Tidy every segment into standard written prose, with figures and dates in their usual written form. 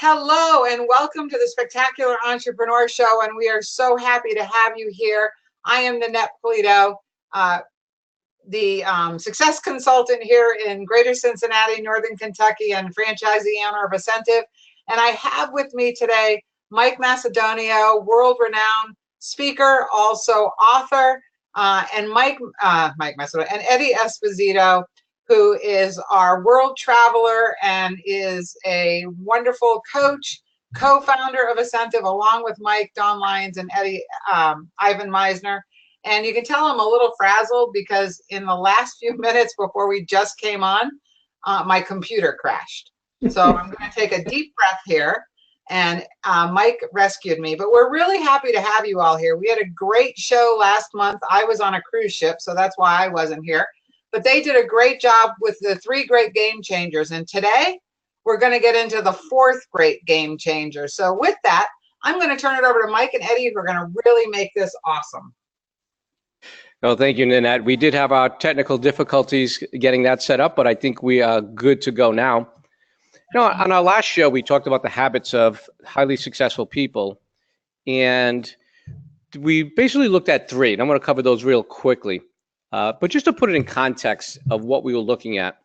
Hello and welcome to the Spectacular Entrepreneur Show, and we are so happy to have you here. I am Nanette Polito, the success consultant here in Greater Cincinnati, Northern Kentucky, and franchisee owner of Ascentive. And I have with me today Mike Macedonio, world-renowned speaker, also author, and Mike Macedonio, and Eddie Esposito, who is our world traveler and is a wonderful coach, co-founder of Ascentive, along with Mike, Don Lyons, and Eddie, Ivan Meisner. And you can tell I'm a little frazzled because in the last few minutes before we just came on, my computer crashed. So I'm going to take a deep breath here. And Mike rescued me. But we're really happy to have you all here. We had a great show last month. I was on a cruise ship, so that's why I wasn't here. But they did a great job with the 3 great game changers. And today, we're going to get into the 4th great game changer. So with that, I'm going to turn it over to Mike and Eddie, who are going to really make this awesome. Well, thank you, Nanette. We did have our technical difficulties getting that set up, but I think we are good to go now. You know, on our last show, we talked about the habits of highly successful people. And we basically looked at 3, and I'm going to cover those real quickly. But just to put it in context of what we were looking at,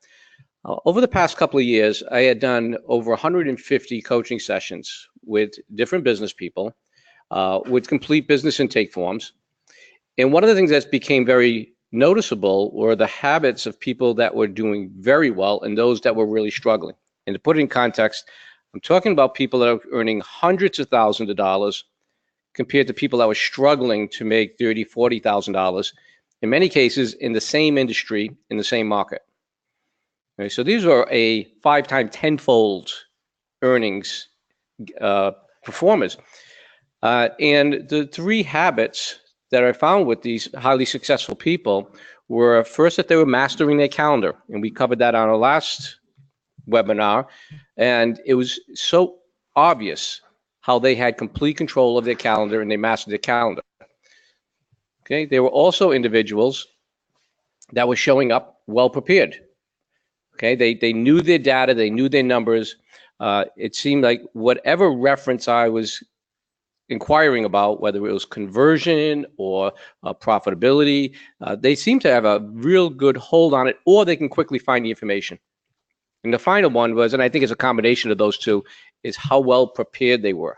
over the past couple of years, I had done over 150 coaching sessions with different business people, with complete business intake forms. And one of the things that became very noticeable were the habits of people that were doing very well and those that were really struggling. And to put it in context, I'm talking about people that are earning hundreds of thousands of dollars compared to people that were struggling to make $30,000, $40,000. In many cases, in the same industry, in the same market. Okay, so these are a 5-time, 10-fold earnings performers. And the 3 habits that I found with these highly successful people were, first, that they were mastering their calendar. And we covered that on our last webinar. And it was so obvious how they had complete control of their calendar and they mastered their calendar. Okay, they were also individuals that were showing up well prepared. Okay, they knew their data, they knew their numbers. It seemed like whatever reference I was inquiring about, whether it was conversion or profitability, they seem to have a real good hold on it, or they can quickly find the information. And the final one was, and I think it's a combination of those 2, is how well prepared they were.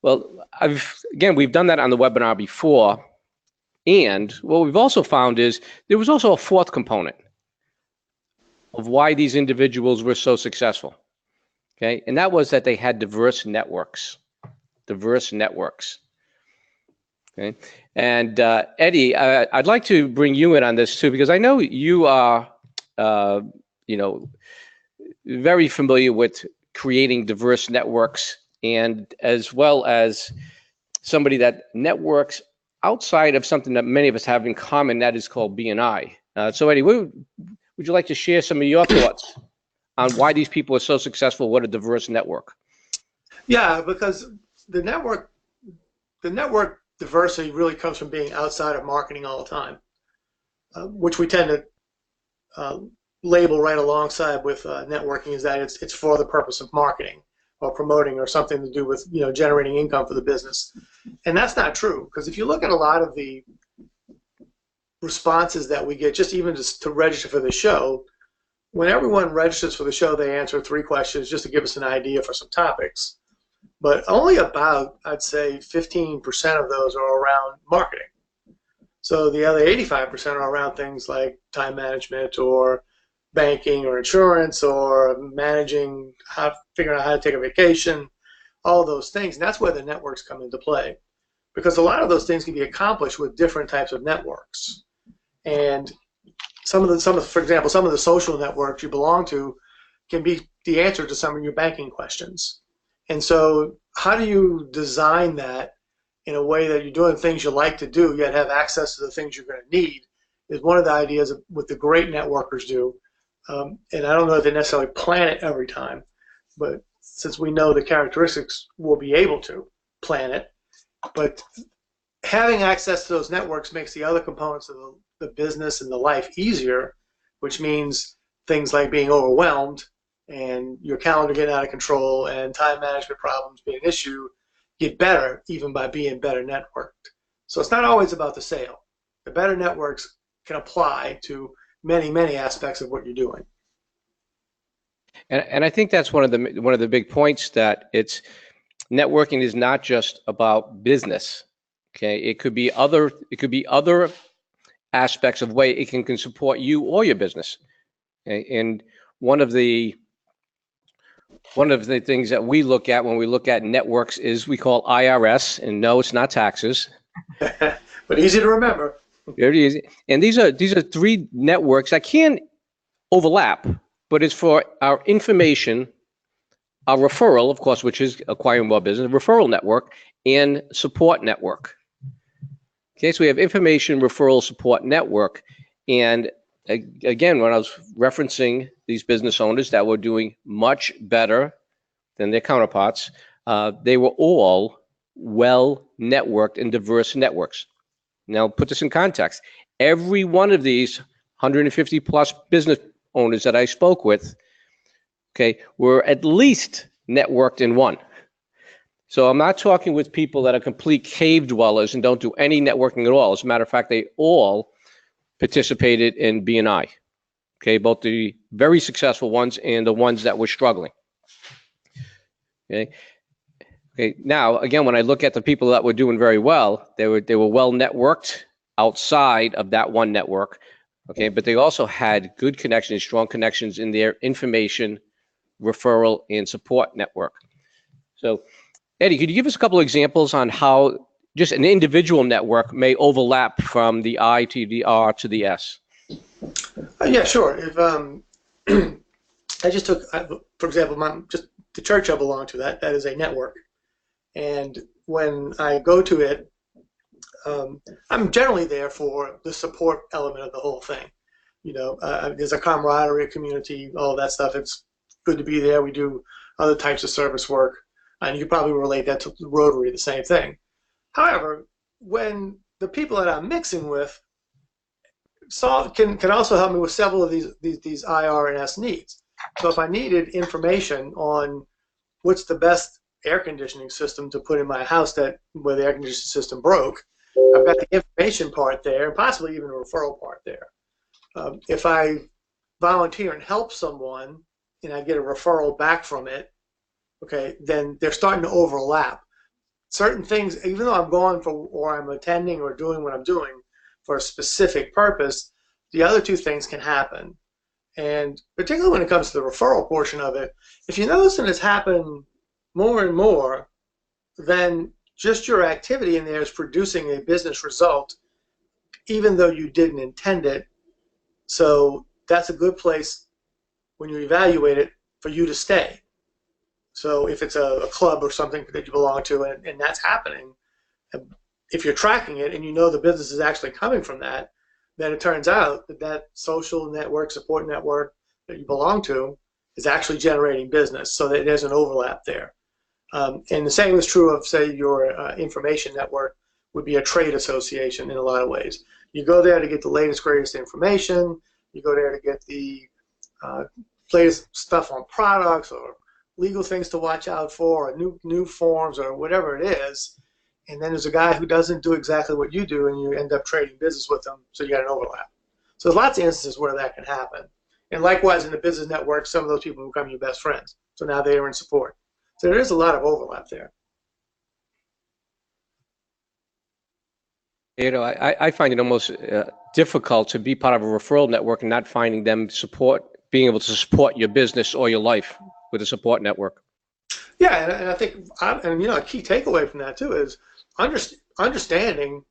Well, we've done that on the webinar before. And what we've also found is there was also a 4th component of why these individuals were so successful. Okay, and that was that they had diverse networks. Diverse networks. Okay, and Eddie, I'd like to bring you in on this too, because I know you are, very familiar with creating diverse networks, and as well as somebody that networks outside of something that many of us have in common, that is called BNI. So Eddie, would you like to share some of your thoughts on why these people are so successful? What a diverse network. Yeah, because the network diversity really comes from being outside of marketing all the time, which we tend to label right alongside with networking, is that it's for the purpose of marketing or promoting or something to do with generating income for the business. And that's not true, because if you look at a lot of the responses that we get, just to register for the show, when everyone registers for the show, they answer 3 questions just to give us an idea for some topics. But only about, I'd say, 15% of those are around marketing. So the other 85% are around things like time management or banking or insurance or managing, figuring out how to take a vacation, all those things. And that's where the networks come into play, because a lot of those things can be accomplished with different types of networks. And for example, some of the social networks you belong to can be the answer to some of your banking questions. And so how do you design that in a way that you're doing things you like to do, yet have access to the things you're going to need, is one of the ideas of what the great networkers do. And I don't know if they necessarily plan it every time, but since we know the characteristics, we'll be able to plan it. But having access to those networks makes the other components of the business and the life easier, which means things like being overwhelmed and your calendar getting out of control and time management problems being an issue get better even by being better networked. So it's not always about the sale. The better networks can apply to many, many aspects of what you're doing. And I think that's one of the big points, that it's networking is not just about business. Okay, it could be other aspects of way it can support you or your business. Okay? And one of the things that we look at when we look at networks is we call IRS, and no, it's not taxes. But easy to remember. Very easy. And these are three networks that can overlap, but it's for our information, our referral, of course, which is acquiring more business, referral network, and support network. Okay, so we have information, referral, support network. And again, when I was referencing these business owners that were doing much better than their counterparts, they were all well networked and diverse networks. Now, put this in context. Every one of these 150 plus business owners that I spoke with, okay, were at least networked in one. So I'm not talking with people that are complete cave dwellers and don't do any networking at all. As a matter of fact, they all participated in BNI. Okay, both the very successful ones and the ones that were struggling. Okay. Okay. Now, again, when I look at the people that were doing very well, they were well networked outside of that one network. Okay, but they also had good connections, strong connections in their information, referral, and support network. So, Eddie, could you give us a couple of examples on how just an individual network may overlap from the I to the R to the S? Yeah, sure. If I just took, for example, just the church I belong to, that is a network. And when I go to it, I'm generally there for the support element of the whole thing. You know, there's a camaraderie, a community, all that stuff. It's good to be there. We do other types of service work, and you probably relate that to Rotary, the same thing. However, when the people that I'm mixing with can also help me with several of these IR and S needs. So if I needed information on what's the best air conditioning system to put in my house where the air conditioning system broke, I've got the information part there, and possibly even a referral part there. If I volunteer and help someone and I get a referral back from it, okay, then they're starting to overlap. Certain things, even though I'm going for, or I'm attending or doing what I'm doing for a specific purpose, the other two things can happen. And particularly when it comes to the referral portion of it, if you notice that it's happened more and more, then just your activity in there is producing a business result, even though you didn't intend it. So that's a good place when you evaluate it for you to stay. So if it's a club or something that you belong to and that's happening, if you're tracking it and you know the business is actually coming from that, then it turns out that social network, support network that you belong to is actually generating business, so that there's an overlap there. And the same is true of, say, your information network would be a trade association in a lot of ways. You go there to get the latest, greatest information. You go there to get the latest stuff on products or legal things to watch out for, or new forms, or whatever it is. And then there's a guy who doesn't do exactly what you do, and you end up trading business with them, so you got an overlap. So there's lots of instances where that can happen. And likewise, in the business network, some of those people become your best friends. So now they are in support. So there is a lot of overlap there. You know, I find it almost difficult to be part of a referral network and not finding them being able to support your business or your life with a support network. Yeah, and I think, and you know, a key takeaway from that too is understanding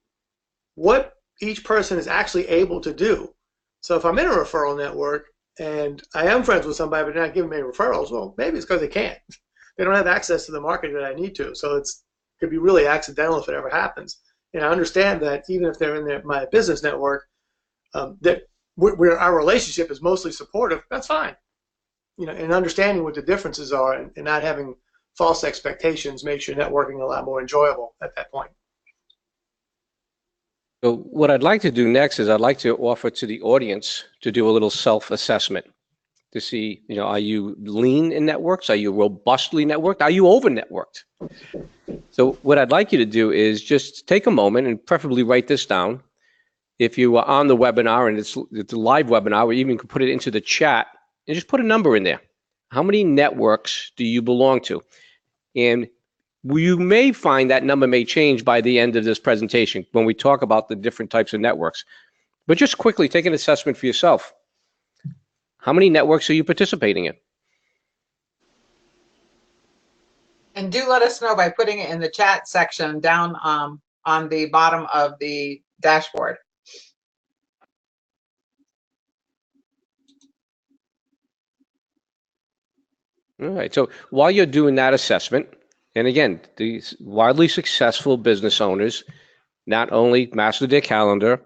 what each person is actually able to do. So if I'm in a referral network and I am friends with somebody but they're not giving me referrals, well, maybe it's because they can't. They don't have access to the market that I need to. So it could be really accidental if it ever happens. And I understand that even if they're in my business network, that where our relationship is mostly supportive, that's fine. You know, and understanding what the differences are and not having false expectations makes your networking a lot more enjoyable at that point. So what I'd like to do next is I'd like to offer to the audience to do a little self-assessment. to see, are you lean in networks? Are you robustly networked? Are you over networked? So what I'd like you to do is just take a moment and preferably write this down. If you are on the webinar and it's a live webinar, or even could put it into the chat and just put a number in there. How many networks do you belong to? And you may find that number may change by the end of this presentation when we talk about the different types of networks. But just quickly take an assessment for yourself. How many networks are you participating in? And do let us know by putting it in the chat section down on the bottom of the dashboard. All right, so while you're doing that assessment, and again, these widely successful business owners not only mastered their calendar,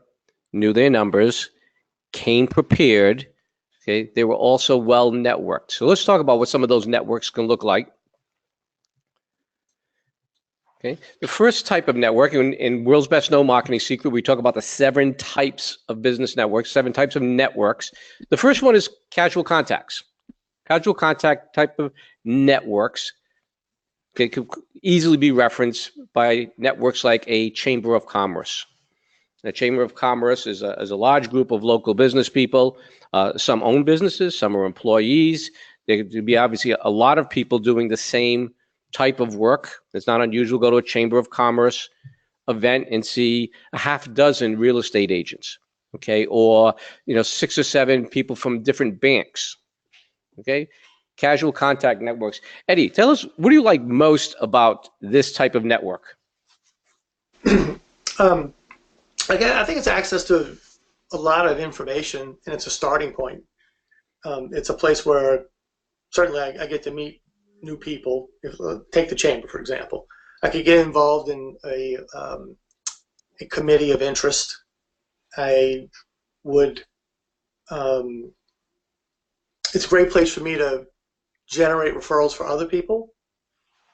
knew their numbers, came prepared, okay, they were also well networked. So let's talk about what some of those networks can look like. Okay, the first type of network, in World's Best Known Marketing Secret, we talk about the 7 types of business networks, 7 types of networks. The first one is casual contacts. Casual contact type of networks, okay, could easily be referenced by networks like a Chamber of Commerce. The Chamber of Commerce is a large group of local business people. Some own businesses, some are employees. There could be obviously a lot of people doing the same type of work. It's not unusual to go to a Chamber of Commerce event and see a half dozen real estate agents, okay, or 6 or 7 people from different banks, okay. Casual contact networks. Eddie, tell us, what do you like most about this type of network? Again, I think it's access to a lot of information, and it's a starting point. It's a place where certainly I get to meet new people. Take the Chamber, for example. I could get involved in a committee of interest. I would. It's a great place for me to generate referrals for other people.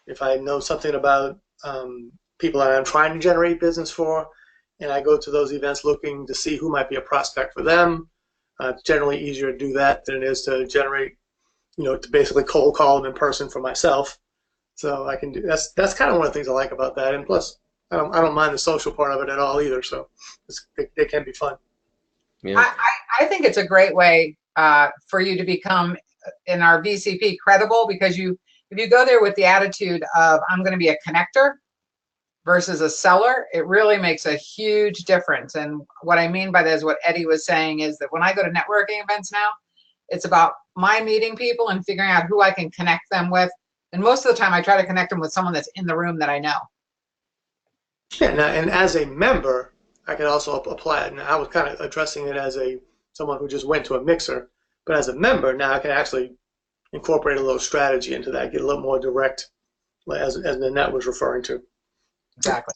If I know something about people that I'm trying to generate business for, and I go to those events looking to see who might be a prospect for them, it's generally easier to do that than it is to generate, to basically cold call them in person for myself. So I can do that's kind of one of the things I like about that. And plus, I don't mind the social part of it at all either. So they can be fun. Yeah. I think it's a great way for you to become, in our VCP, credible, because if you go there with the attitude of I'm going to be a connector versus a seller, it really makes a huge difference. And what I mean by that is what Eddie was saying is that when I go to networking events now, it's about my meeting people and figuring out who I can connect them with. And most of the time I try to connect them with someone that's in the room that I know. Yeah, and as a member, I can also apply it. And I was kind of addressing it as someone who just went to a mixer. But as a member, now I can actually incorporate a little strategy into that, get a little more direct, as Nanette was referring to. Exactly.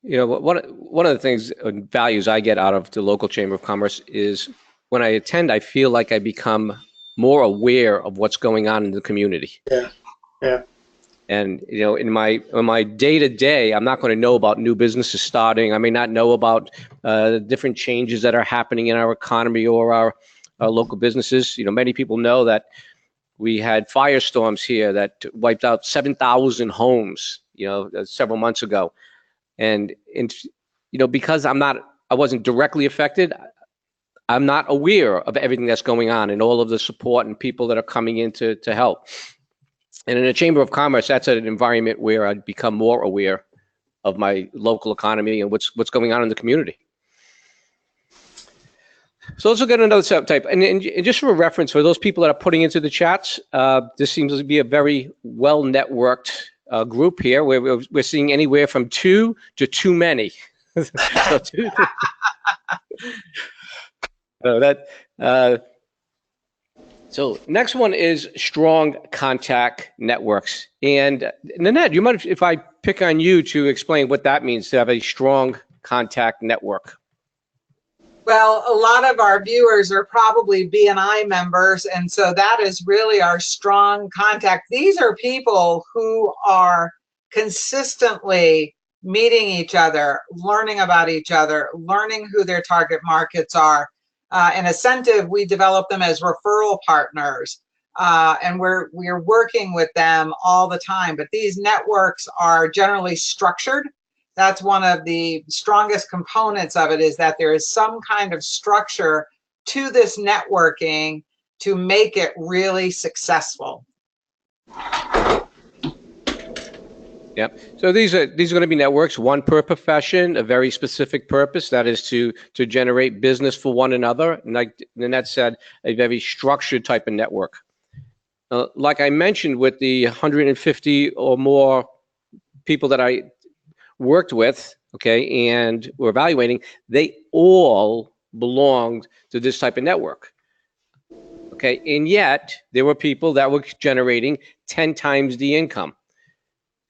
One of the things, values I get out of the local Chamber of Commerce is when I attend, I feel like I become more aware of what's going on in the community. Yeah, yeah. And in my day-to-day, I'm not going to know about new businesses starting. I may not know about different changes that are happening in our economy or our local businesses. Many people know that we had firestorms here that wiped out 7,000 homes, several months ago. And because I wasn't directly affected, I'm not aware of everything that's going on and all of the support and people that are coming in to help. And in a Chamber of Commerce, that's an environment where I'd become more aware of my local economy and what's going on in the community. So let's look at another subtype. And just for a reference, for those people that are putting into the chats, this seems to be a very well-networked group here, where we're seeing anywhere from 2 to too many. So next one is strong contact networks. And Nanette, you mind if I pick on you to explain what that means to have a strong contact network? Well, a lot of our viewers are probably BNI members, and so that is really our strong contact. These are people who are consistently meeting each other, learning about each other, learning who their target markets are, an incentive, we develop them as referral partners. And we're working with them all the time. But these networks are generally structured. That's one of the strongest components of it, is that there is some kind of structure to this networking to make it really successful. Yep. So these are going to be networks, one per profession, a very specific purpose, that is to generate business for one another. And like Nanette said, a very structured type of network. Like I mentioned, with the 150 or more people that I worked with, okay, and were evaluating, they all belonged to this type of network. Okay, and yet there were people that were generating 10 times the income.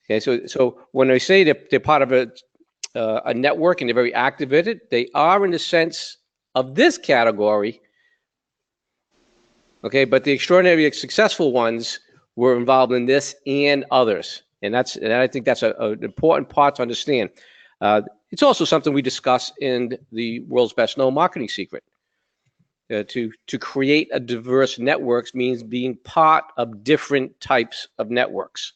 Okay, so when I say that they're part of a network and they're very active in it, they are in the sense of this category. Okay, but the extraordinarily successful ones were involved in this and others, and I think that's an important part to understand. It's also something we discuss in the World's Best Known Marketing Secret. To create a diverse networks means being part of different types of networks.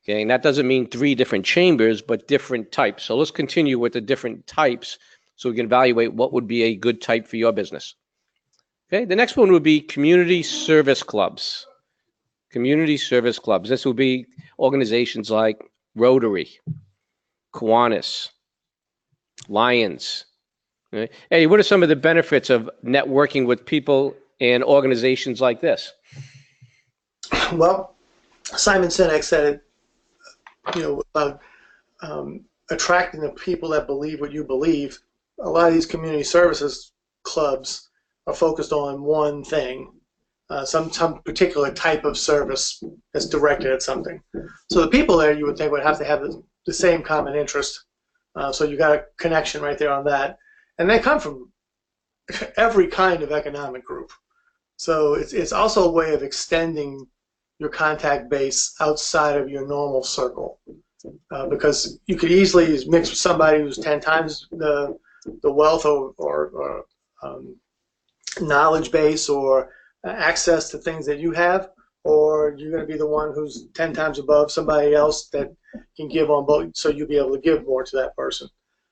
Okay, and that doesn't mean 3 different chambers, but different types. So let's continue with the different types so we can evaluate what would be a good type for your business. Okay, the next one would be community service clubs. Community service clubs. This would be organizations like Rotary, Kiwanis, Lions. Right? Hey, what are some of the benefits of networking with people and organizations like this? Well, Simon Sinek said it, about attracting the people that believe what you believe. A lot of these community services clubs are focused on one thing, some particular type of service that's directed at something. So the people there, you would think, would have to have the same common interest. So you got a connection right there on that. And they come from every kind of economic group. So it's also a way of extending your contact base outside of your normal circle. Because you could easily mix with somebody who's 10 times the wealth or knowledge base or access to things that you have, or you're going to be the one who's 10 times above somebody else that can give on both, so you'll be able to give more to that person.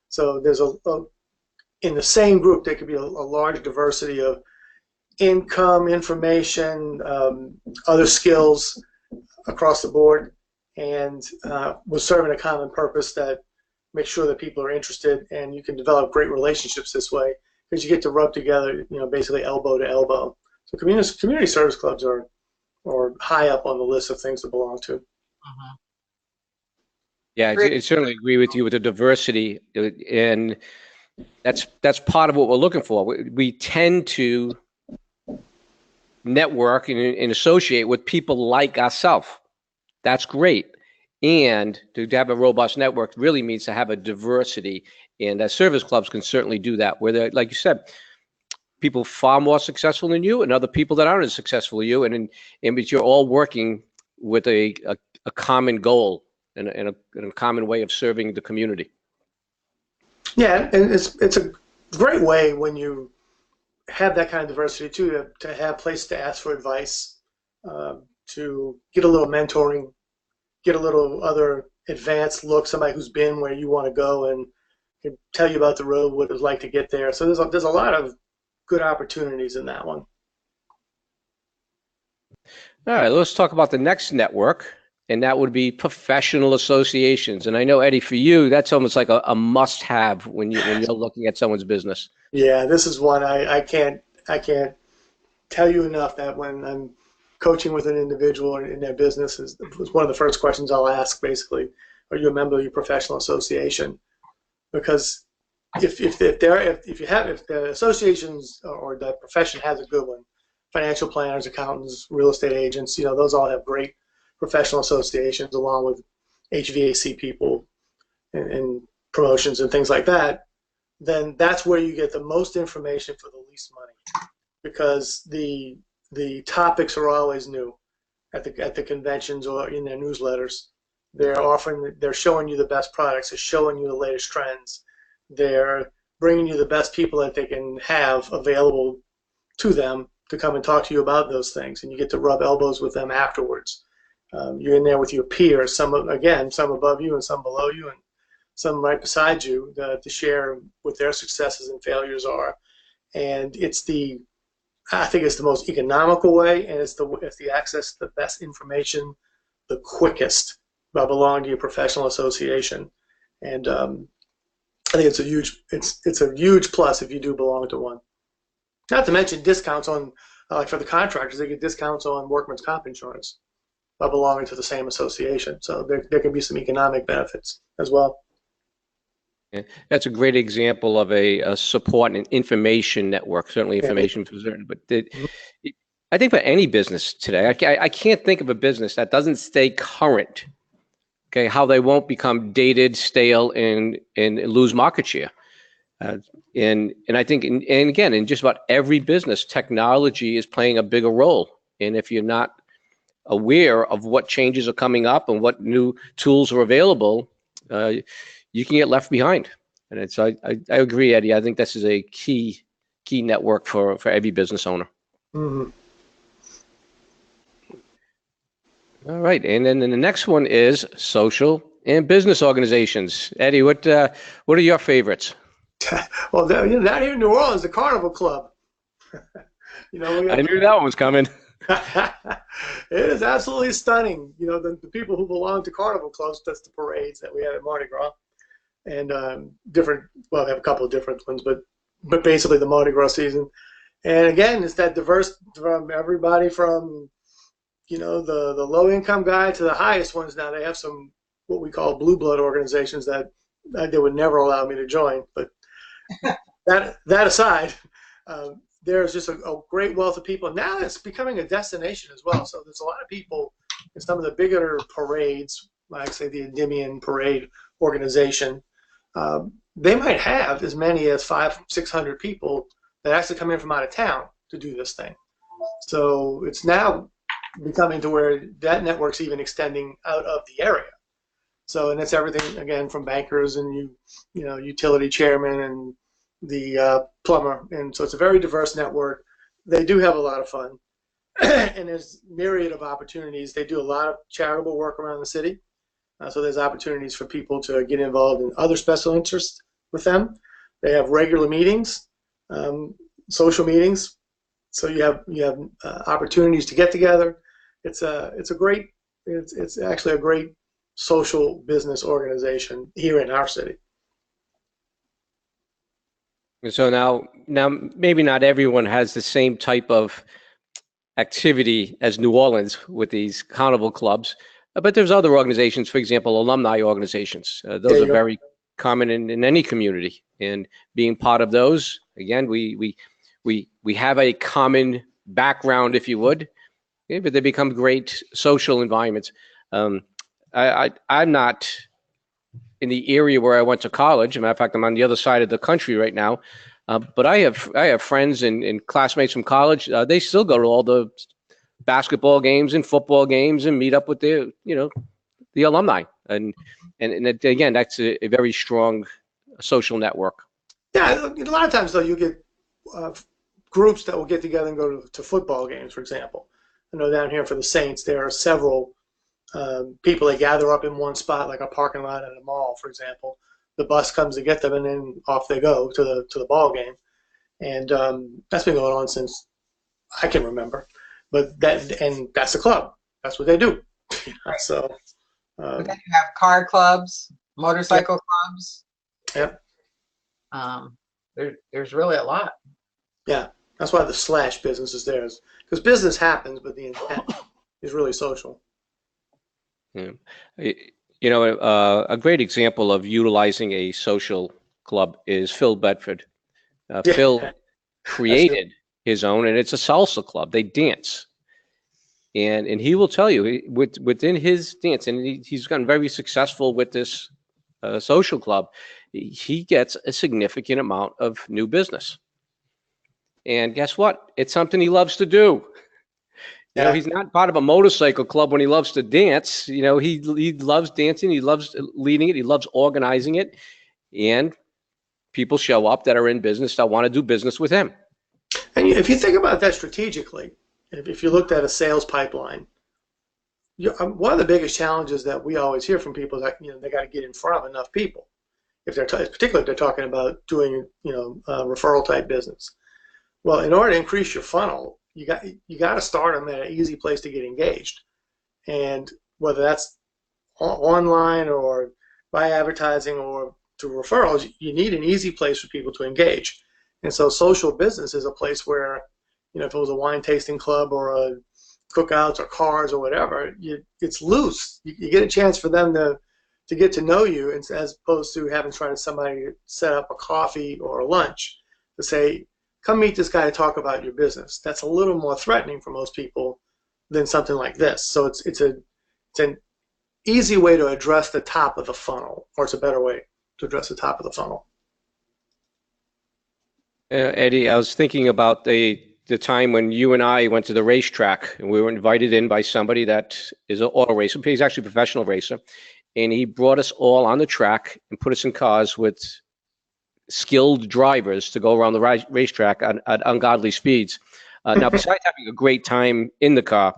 So there's in the same group, there could be a large diversity of income, information, other skills across the board, and we're serving a common purpose that makes sure that people are interested, and you can develop great relationships this way because you get to rub together, basically elbow to elbow. So community service clubs are high up on the list of things to belong to. Yeah, I certainly agree with you with the diversity, and that's part of what we're looking for. We tend to network and associate with people like ourselves. That's great. And to have a robust network really means to have a diversity, and service clubs can certainly do that, where they're, like you said, people far more successful than you and other people that aren't as successful as you, and you're all working with a common goal and a common way of serving the community. Yeah, and it's a great way when you have that kind of diversity too, to have a place to ask for advice, to get a little mentoring, get a little other advanced look, somebody who's been where you want to go and can tell you about the road, what it was like to get there. So there's a lot of good opportunities in that one. All right, let's talk about the next network, and that would be professional associations. And I know, Eddie, for you, that's almost like a must-have when you're looking at someone's business. Yeah, this is one I can't tell you enough that when I'm coaching with an individual in their business, is one of the first questions I'll ask. Basically, are you a member of your professional association? Because if the associations or the profession has a good one, financial planners, accountants, real estate agents, those all have great professional associations, along with HVAC people and promotions and things like that, then that's where you get the most information for the least money, because the topics are always new at the conventions or in their newsletters. They're showing you the best products, they're showing you the latest trends, they're bringing you the best people that they can have available to them to come and talk to you about those things, and you get to rub elbows with them afterwards. You're in there with your peers, some above you and some below you, and some right beside you to share what their successes and failures are. And I think it's the most economical way, and it's the access to the best information the quickest by belonging to your professional association. And I think it's a huge plus if you do belong to one. Not to mention discounts on, like for the contractors, they get discounts on workman's comp insurance by belonging to the same association. So there can be some economic benefits as well. Yeah, that's a great example of a support and information network, certainly information for certain. But I think for any business today, I can't think of a business that doesn't stay current, okay, how they won't become dated, stale, and lose market share. And I think, and again, in just about every business, technology is playing a bigger role. And if you're not aware of what changes are coming up and what new tools are available, you can get left behind. And I agree, Eddie. I think this is a key network for every business owner. Mm-hmm. All right, and then the next one is social and business organizations. Eddie, what are your favorites? Well, down here in New Orleans, the Carnival Club. I knew that one was coming. It is absolutely stunning. The people who belong to Carnival Clubs, that's the parades that we have at Mardi Gras, and they have a couple of different ones, but basically the Mardi Gras season. And again, it's that diverse from everybody from the low income guy to the highest ones. Now they have some what we call blue blood organizations that they would never allow me to join, but that aside, there's just a great wealth of people. Now it's becoming a destination as well. So there's a lot of people in some of the bigger parades, like say the Endymion Parade organization. They might have as many as 500-600 people that actually come in from out of town to do this thing. So it's now becoming to where that network's even extending out of the area. So, and it's everything again from bankers and utility chairmen and the plumber, and so it's a very diverse network. They do have a lot of fun, and there's myriad of opportunities. They do a lot of charitable work around the city, so there's opportunities for people to get involved in other special interests with them. They have regular meetings, social meetings, so you have opportunities to get together. It's actually a great social business organization here in our city. So now maybe not everyone has the same type of activity as New Orleans with these carnival clubs, but there's other organizations, for example, alumni organizations. Those are very common in any community, and being part of those, again, we have a common background, if you would, but they become great social environments. I'm not in the area where I went to college. As a matter of fact, I'm on the other side of the country right now. But I have friends and classmates from college. They still go to all the basketball games and football games and meet up with the alumni. And again, that's a very strong social network. Yeah, a lot of times though you get groups that will get together and go to football games, for example. I know down here for the Saints, there are several people that gather up in one spot, like a parking lot at a mall, for example. The bus comes to get them, and then off they go to the ball game. And that's been going on since I can remember. But that's the club. That's what they do. Right. So. But then you have car clubs, motorcycle clubs. Yep. There's really a lot. Yeah, that's why the slash business is there, because business happens, but the intent is really social. Yeah. A great example of utilizing a social club is Phil Bedford. Phil created his own, and it's a salsa club. They dance, and he will tell you within his dance, and he's gotten very successful with this social club. He gets a significant amount of new business, and guess what? It's something he loves to do. He's not part of a motorcycle club when he loves to dance. He loves dancing. He loves leading it. He loves organizing it. And people show up that are in business that want to do business with him. And if you think about that strategically, if you looked at a sales pipeline, one of the biggest challenges that we always hear from people is that they got to get in front of enough people. Particularly if they're talking about doing referral type business. Well, in order to increase your funnel, you got to start them at an easy place to get engaged, and whether that's online or by advertising or through referrals, you need an easy place for people to engage. And so social business is a place where, if it was a wine tasting club or a cookouts or cars or whatever, it's loose. You get a chance for them to get to know you, as opposed to having to try to somebody set up a coffee or a lunch to say, come meet this guy to talk about your business. That's a little more threatening for most people than something like this. So it's an easy way to address the top of the funnel, or it's a better way to address the top of the funnel. Eddie, I was thinking about the time when you and I went to the racetrack, and we were invited in by somebody that is an auto racer. He's actually a professional racer. And he brought us all on the track and put us in cars with skilled drivers to go around the racetrack at ungodly speeds. Now, besides having a great time in the car,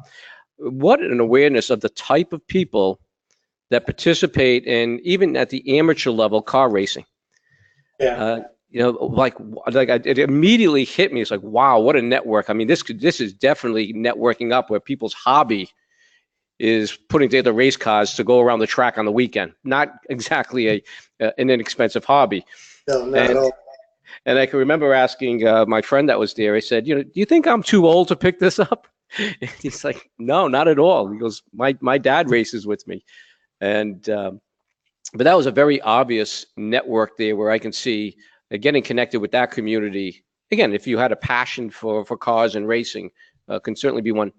what an awareness of the type of people that participate in, even at the amateur level, car racing. Yeah. It immediately hit me. It's like, wow, what a network. I mean, this is definitely networking up, where people's hobby is putting together race cars to go around the track on the weekend. Not exactly an inexpensive hobby. No, not at all. And I can remember asking my friend that was there, I said, do you think I'm too old to pick this up? And he's like, no, not at all. He goes, my dad races with me. And but that was a very obvious network there, where I can see getting connected with that community. Again, if you had a passion for cars and racing, can certainly be one.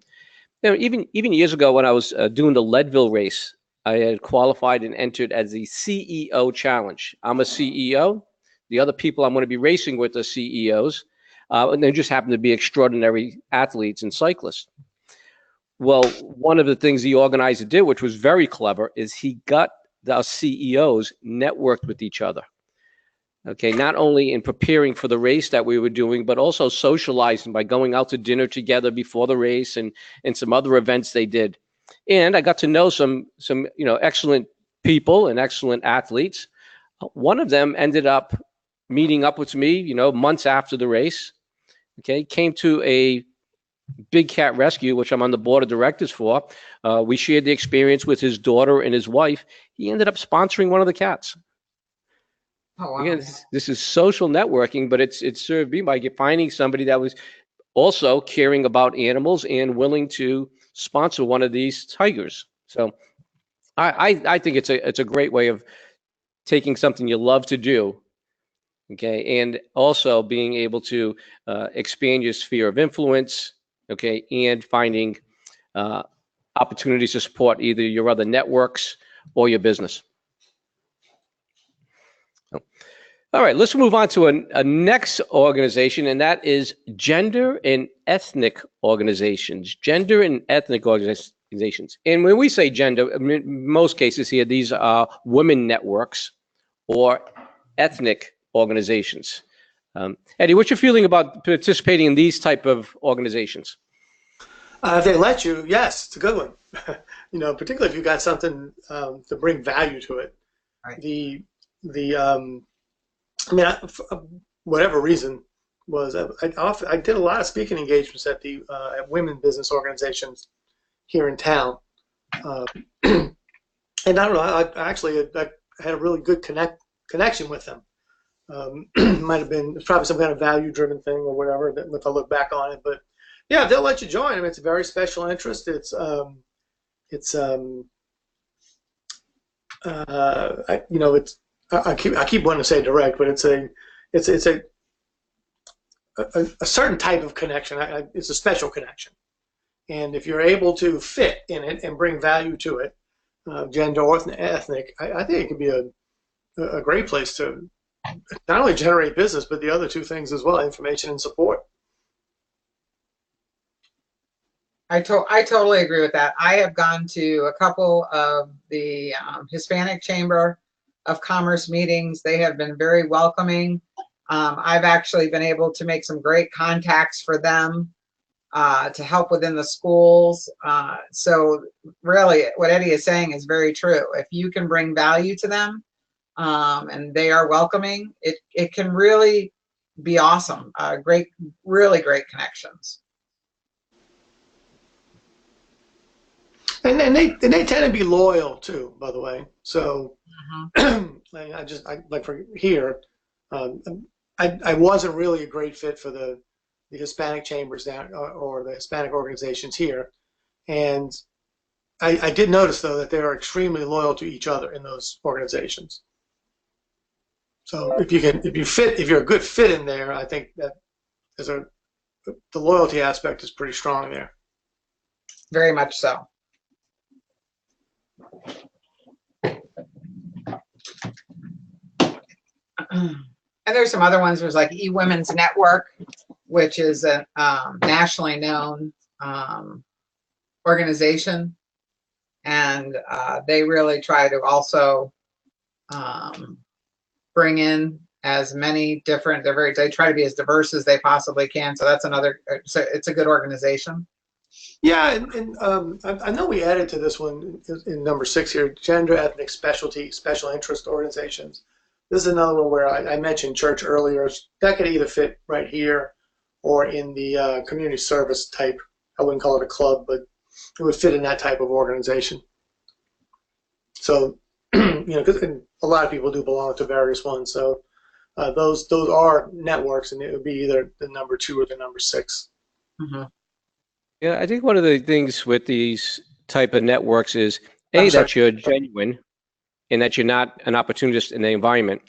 Even years ago, when I was doing the Leadville race, I had qualified and entered as the CEO challenge. I'm a CEO. The other people I'm going to be racing with are CEOs, and they just happen to be extraordinary athletes and cyclists. Well, one of the things the organizer did, which was very clever, is he got the CEOs networked with each other. Okay, not only in preparing for the race that we were doing, but also socializing by going out to dinner together before the race and some other events they did. And I got to know some excellent people and excellent athletes. One of them ended up meeting up with me, months after the race. Okay, came to a Big Cat Rescue, which I'm on the board of directors for. We shared the experience with his daughter and his wife. He ended up sponsoring one of the cats. Oh, wow. Again, this is social networking, but it's served me by finding somebody that was also caring about animals and willing to sponsor one of these tigers. So I think it's a great way of taking something you love to do, okay, and also being able to expand your sphere of influence, okay, and finding opportunities to support either your other networks or your business. All right, let's move on to a next organization, and that is gender and ethnic organizations. Gender and ethnic organizations. And when we say gender, in most cases here, these are women networks or ethnic organizations. Eddie, what's your feeling about participating in these type of organizations? If they let you, yes, it's a good one. Particularly if you got something to bring value to it. Right. For whatever reason, I did a lot of speaking engagements at women business organizations here in town, and I don't know. I had a really good connection with them. Might have been probably some kind of value-driven thing or whatever. If I look back on it, but yeah, they'll let you join. I mean, it's a very special interest. I keep wanting to say direct, but it's a certain type of connection. It's a special connection, and if you're able to fit in it and bring value to it, gender or ethnic, I think it could be a great place to not only generate business, but the other two things as well: information and support. I totally agree with that. I have gone to a couple of the Hispanic Chamber of Commerce meetings. They have been very welcoming. I've actually been able to make some great contacts for them to help within the schools. So really what Eddie is saying is very true. If you can bring value to them and they are welcoming, it can really be awesome. Really great connections. And they tend to be loyal too, by the way. So I like for here, I wasn't really a great fit for the Hispanic chambers down or the Hispanic organizations here, and I did notice though that they are extremely loyal to each other in those organizations. So if you're a good fit in there, I think that the loyalty aspect is pretty strong there. Very much so. And there's some other ones. There's like eWomen's Network, which is a nationally known organization, and they really try to also bring in as many different. They try to be as diverse as they possibly can. So that's another. So it's a good organization. Yeah, and I know we added to this one in number 6 here, gender, ethnic, specialty, special interest organizations. This is another one where I mentioned church earlier. That could either fit right here or in the community service type. I wouldn't call it a club, but it would fit in that type of organization. So, because a lot of people do belong to various ones. So those are networks, and it would be either the number 2 or the number 6. Mm-hmm. Yeah, I think one of the things with these type of networks is that you're genuine and that you're not an opportunist in the environment.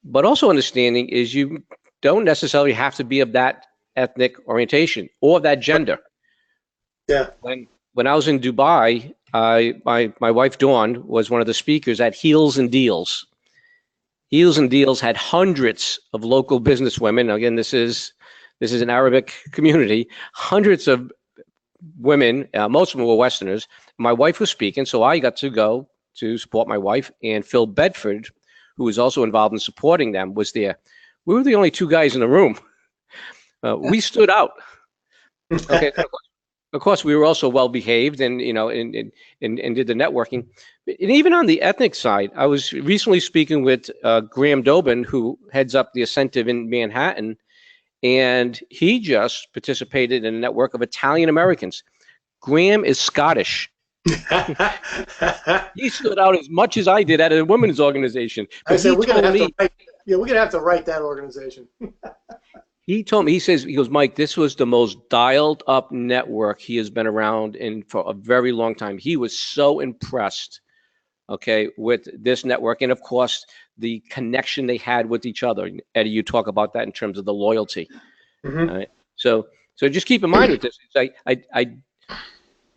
But also understanding is you don't necessarily have to be of that ethnic orientation or that gender. Yeah. When I was in Dubai, my wife Dawn was one of the speakers at Heels and Deals. Heels and Deals had hundreds of local businesswomen. Again, this is an Arabic community. Hundreds of women, most of them were Westerners. My wife was speaking, so I got to go to support my wife, and Phil Bedford, who was also involved in supporting them, was there. We were the only 2 guys in the room. We stood out. Okay. Of course, we were also well behaved, and and did the networking. And even on the ethnic side, I was recently speaking with Graham Dobin, who heads up the Ascentive in Manhattan, and he just participated in a network of Italian Americans. Graham is Scottish. He stood out as much as I did at a women's organization. But I said we're gonna have to write that organization. He told me, he goes, Mike, this was the most dialed up network he has been around in for a very long time. He was so impressed, with this network, and of course the connection they had with each other. Eddie, you talk about that in terms of the loyalty. Mm-hmm. All right? So just keep in mind with this.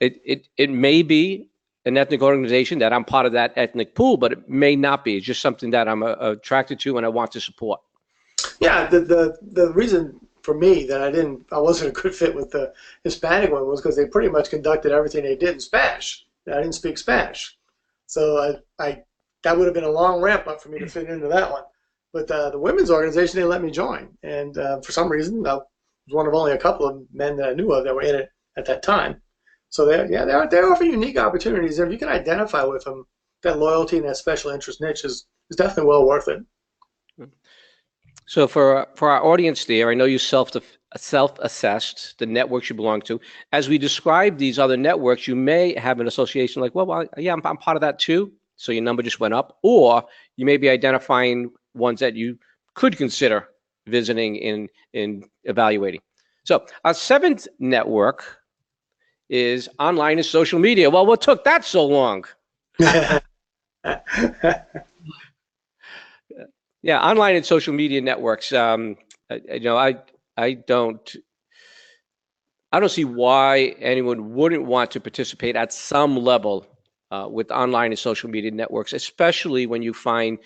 It may be an ethnic organization that I'm part of that ethnic pool, but it may not be. It's just something that I'm attracted to and I want to support. Yeah, the reason for me that I wasn't a good fit with the Hispanic one was because they pretty much conducted everything they did in Spanish. I didn't speak Spanish, so that would have been a long ramp up for me to fit into that one. But the women's organization, they let me join, and for some reason, I was one of only a couple of men that I knew of that were in it at that time. So they offer unique opportunities. If you can identify with them, that loyalty and that special interest niche is definitely well worth it. So for our audience there, I know you self-assessed the networks you belong to. As we describe these other networks, you may have an association like, well, yeah, I'm part of that too. So your number just went up, or you may be identifying ones that you could consider visiting and evaluating. So our 7th network is online and social media. Well, what took that so long? Yeah, online and social media networks. I don't see why anyone wouldn't want to participate at some level with online and social media networks, especially when you find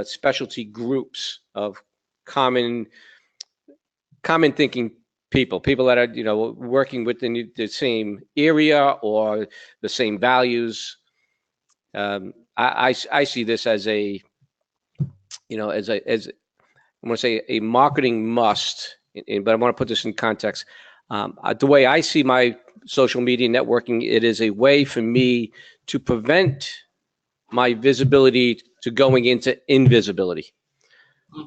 specialty groups of common thinking people that are working within the same area or the same values. I see this as a, you know, as I'm going to say a marketing must, but I want to put this in context. The way I see my social media networking, it is a way for me to prevent my visibility to going into invisibility.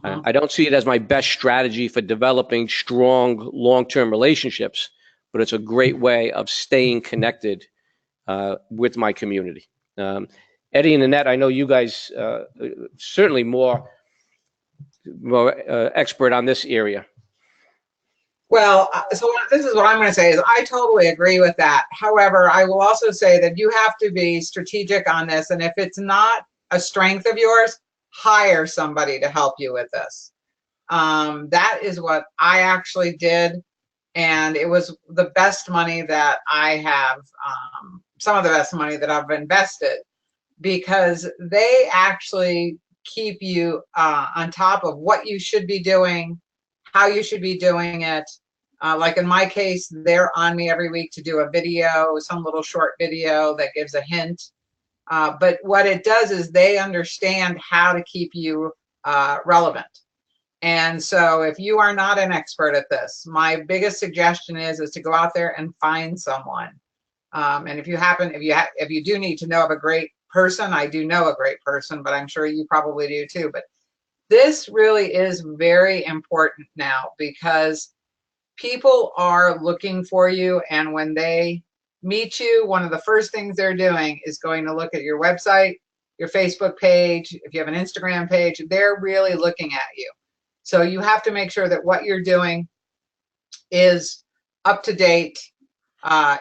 I don't see it as my best strategy for developing strong long-term relationships, but it's a great way of staying connected with my community. Eddie and Annette, I know you guys certainly more expert on this area. Well, so this is what I'm going to say is I totally agree with that. However, I will also say that you have to be strategic on this. And if it's not a strength of yours, hire somebody to help you with this. That is what I actually did. And it was the best money that I have, some of the best money that I've invested, because they actually keep you on top of what you should be doing, how you should be doing it. Like in my case, they're on me every week to do a video, some little short video that gives a hint. But what it does is they understand how to keep you relevant. And so if you are not an expert at this, my biggest suggestion is to go out there and find someone. And if you do need to know of a great person, I do know a great person, but I'm sure you probably do too. But this really is very important now, because people are looking for you, and when they meet you, one of the first things they're doing is going to look at your website, your Facebook page. If you have an Instagram page, they're really looking at you. So you have to make sure that what you're doing is up to date,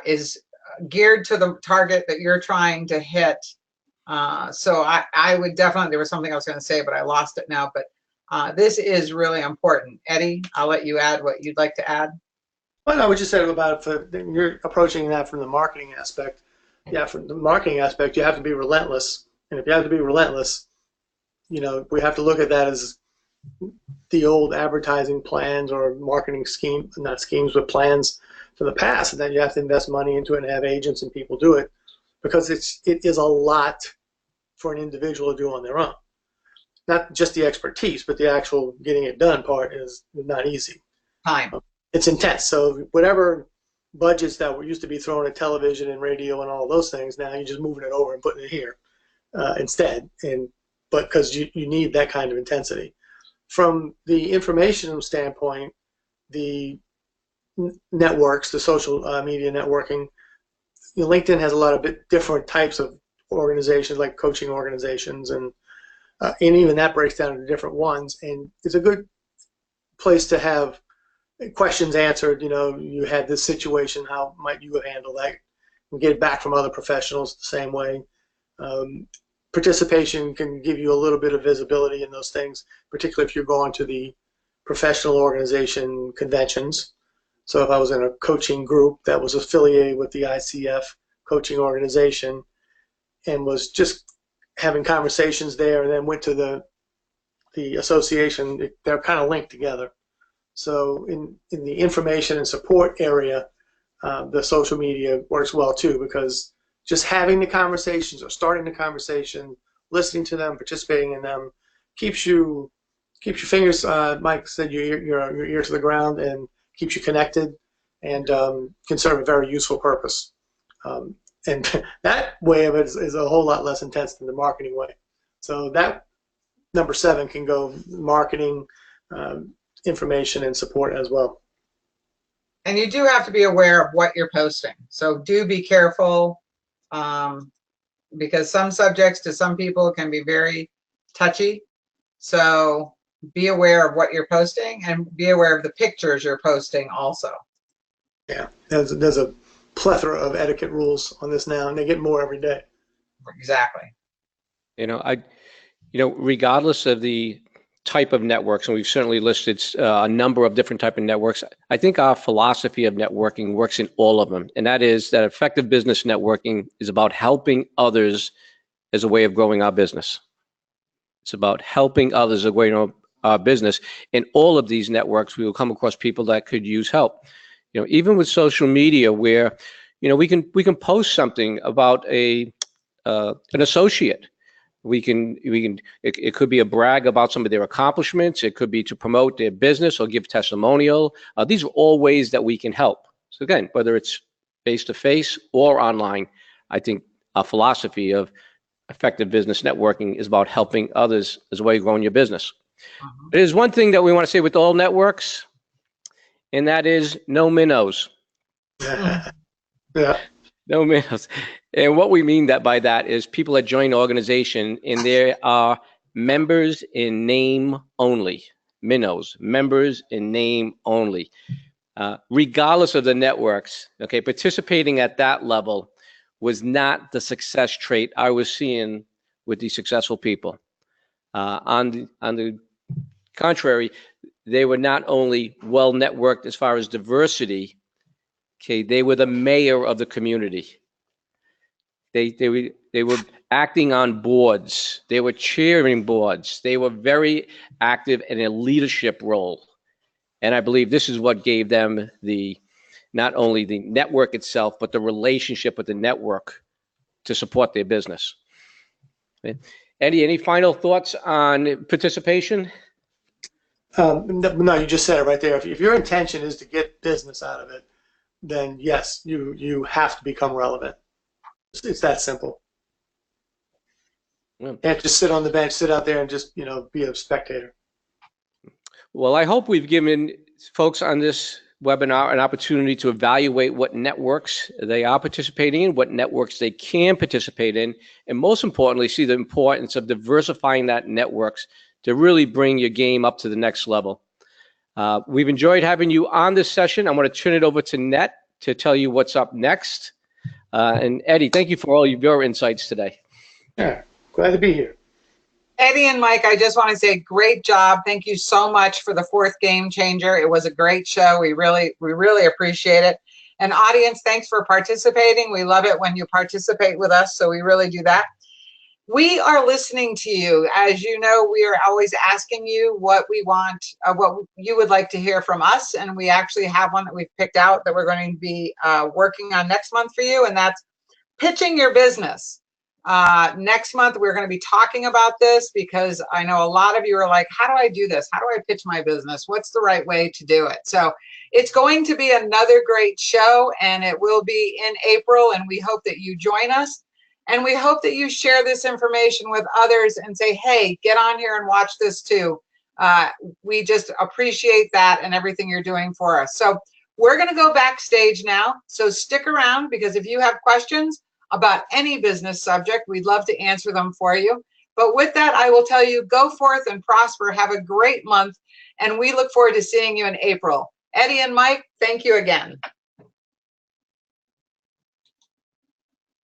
is geared to the target that you're trying to hit. So I would definitely, there was something I was going to say, but I lost it now. But this is really important. Eddie, I'll let you add what you'd like to add. Well, I would just say about you're approaching that from the marketing aspect. Yeah, from the marketing aspect, you have to be relentless. And if you have to be relentless, you know, we have to look at that as the old advertising plans or marketing scheme, not schemes, but plans from the past. And then you have to invest money into it and have agents and people do it, because it is a lot for an individual to do on their own. Not just the expertise, but the actual getting it done part is not easy. Time. It's intense. So whatever budgets that were used to be thrown at television and radio and all those things, now you're just moving it over and putting it here instead. But because you need that kind of intensity. From the information standpoint, the networks, the social media networking, you know, LinkedIn has a lot of different types of organizations, like coaching organizations, and even that breaks down into different ones. And it's a good place to have questions answered. You know, you had this situation, how might you have handled that? And get it back from other professionals the same way. Participation can give you a little bit of visibility in those things, particularly if you're going to the professional organization conventions. So if I was in a coaching group that was affiliated with the ICF coaching organization and was just having conversations there and then went to the association, they're kind of linked together. So in the information and support area, the social media works well too, because just having the conversations or starting the conversation, listening to them, participating in them, keeps your fingers, Mike said, your ear to the ground, and keeps you connected, and can serve a very useful purpose. And that way of it is a whole lot less intense than the marketing way. So that number 7 can go marketing, information, and support as well. And you do have to be aware of what you're posting. So do be careful, because some subjects to some people can be very touchy. So be aware of what you're posting, and be aware of the pictures you're posting also. Yeah, there's a plethora of etiquette rules on this now, and they get more every day. Exactly. You know, regardless of the type of networks, and we've certainly listed a number of different type of networks, I think our philosophy of networking works in all of them, and that is that effective business networking is about helping others as a way of growing our business. It's about helping others as a way of our business. In all of these networks, we will come across people that could use help. You know, even with social media, where, you know, we can post something about an associate, It could be a brag about some of their accomplishments. It could be to promote their business or give testimonial. These are all ways that we can help. So again, whether it's face-to-face or online, I think our philosophy of effective business networking is about helping others as a way of growing your business. There's one thing that we want to say with all networks, and that is no minnows. Yeah. No minnows. And what we mean by that is people that join the organization and there are members in name only. Minnows, members in name only. Regardless of the networks, okay, participating at that level was not the success trait I was seeing with these successful people. On the contrary, they were not only well networked as far as diversity, okay, they were the mayor of the community. They were acting on boards. They were chairing boards. They were very active in a leadership role. And I believe this is what gave them not only the network itself, but the relationship with the network to support their business. Eddie, any final thoughts on participation? No, you just said it right there. If your intention is to get business out of it, then yes, you have to become relevant. It's that simple. Yeah. You can't just sit on the bench, sit out there and just, be a spectator. Well, I hope we've given folks on this webinar an opportunity to evaluate what networks they are participating in, what networks they can participate in, and most importantly, see the importance of diversifying that networks to really bring your game up to the next level. We've enjoyed having you on this session. I'm going to turn it over to Net to tell you what's up next. And Eddie, thank you for all of your insights today. Yeah, glad to be here. Eddie and Mike, I just want to say great job. Thank you so much for the fourth Game Changer. It was a great show. We really appreciate it. And audience, thanks for participating. We love it when you participate with us, so we really do that. We are listening to you. As you know, we are always asking you what we want, what you would like to hear from us. And we actually have one that we've picked out that we're going to be working on next month for you, and that's pitching your business. Next month, we're going to be talking about this because I know a lot of you are like, how do I do this? How do I pitch my business? What's the right way to do it? So it's going to be another great show, and it will be in April, and we hope that you join us. And we hope that you share this information with others and say, hey, get on here and watch this too. We just appreciate that and everything you're doing for us. So we're going to go backstage now. So stick around, because if you have questions about any business subject, we'd love to answer them for you. But with that, I will tell you, go forth and prosper. Have a great month. And we look forward to seeing you in April. Eddie and Mike, thank you again.